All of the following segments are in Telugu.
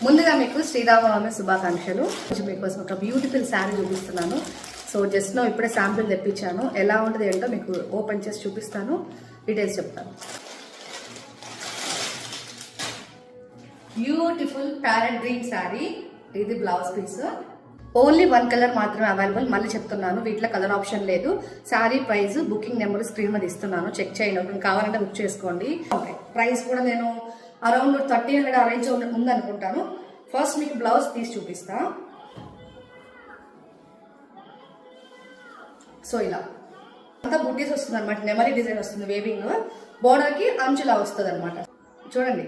ముందుగా మీకు శ్రీరామనవమి శుభాకాంక్షలు. మీకోసం ఒక బ్యూటిఫుల్ శారీ చూపిస్తున్నాను. సో జస్ట్ నో ఇప్పుడే శాంపిల్ తెప్పించాను. ఎలా ఉంటుంది ఏంటో మీకు ఓపెన్ చేసి చూపిస్తాను, డీటెయిల్స్ చెప్తాను. బ్యూటిఫుల్ ప్యారెట్ గ్రీన్ శారీ, ఇది బ్లౌజ్ పీస్. ఓన్లీ 1 కలర్ మాత్రమే అవైలబుల్. మళ్ళీ చెప్తున్నాను, వీటిలో కలర్ ఆప్షన్ లేదు. Sari price, booking number screen మీద ఇస్తున్నాను, చెక్ చేయండి. కావాలంటే బుక్ చేసుకోండి. ప్రైస్ కూడా నేను అరౌండ్ 1300 ఆ రేంజ్ ఉందనుకుంటాను. ఫస్ట్ మీకు బ్లౌజ్ తీసి చూపిస్తా. సో ఇలా అంతా బుట్టీస్ వస్తుంది అనమాట, నెమరీ డిజైన్ వస్తుంది, వేవింగ్ బోర్డర్ కి అంచులా వస్తుంది అనమాట. చూడండి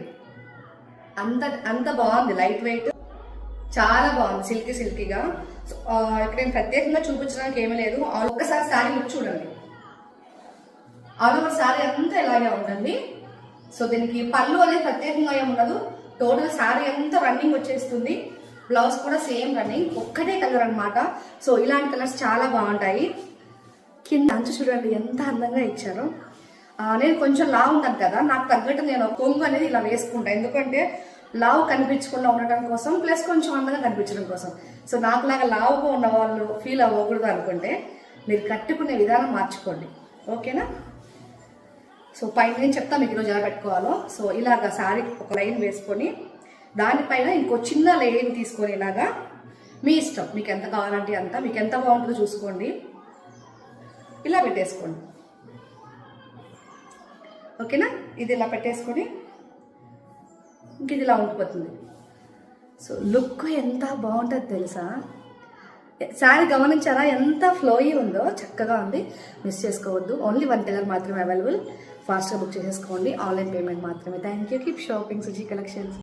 అంత బాగుంది, లైట్ వెయిట్, చాలా బాగుంది, సిల్కీగా. ఇక్కడ నేను ప్రత్యేకంగా చూపించడానికి ఏమీ లేదు. ఒక్కసారి శారీ లుక్ చూడండి. ఆల్ ఓవర్ శారీ అంతా ఇలాగే ఉంటుంది. సో దీనికి పళ్ళు అనేది ప్రత్యేకంగా ఏమి ఉండదు. టోటల్ శారీ అంతా రన్నింగ్ వచ్చేస్తుంది. బ్లౌజ్ కూడా సేమ్ రన్నింగ్, ఒక్కటే కలర్ అనమాట. సో ఇలాంటి కలర్స్ చాలా బాగుంటాయి. కింద అంచు చూడండి ఎంత అందంగా ఇచ్చారు. నేను కొంచెం లావు ఉంటాను కదా, నాకు తగ్గట్టు నేను కొంగు అనేది ఇలా వేసుకుంటాను. ఎందుకంటే లావు కనిపించకుండా ఉండటం కోసం, ప్లస్ కొంచెం అందంగా కనిపించడం కోసం. సో నాకులాగా లావుగా ఉన్న వాళ్ళు ఫీల్ అవ్వకూడదు అనుకుంటే మీరు కట్టుకునే విధానం మార్చుకోండి, ఓకేనా? సో పైన నేను చెప్తాను మీకు ఈరోజు ఎలా పెట్టుకోవాలో. సో ఇలాగా శారీ ఒక లైన్ వేసుకొని దానిపైన ఇంకో చిన్న లైన్ తీసుకొని ఇలాగా మీ ఇష్టం, మీకు ఎంత కావాలంటే అంత, మీకు ఎంత బాగుంటుందో చూసుకోండి. ఇలా పెట్టేసుకోండి, ఓకేనా? ఇది ఇలా పెట్టేసుకొని ఇంక ఇది ఇలా ఉండిపోతుంది. సో లుక్ ఎంత బాగుంటుంది తెలుసా? శారీ గమనించారా ఎంత ఫ్లోయీ ఉందో, చక్కగా ఉంది. మిస్ చేసుకోవద్దు. ఓన్లీ 1 కలర్ మాత్రమే అవైలబుల్. ఫాస్ట్గా బుక్ చేసేసుకోండి. ఆన్లైన్ పేమెంట్ మాత్రమే. Thank you. Keep shopping Suji collections.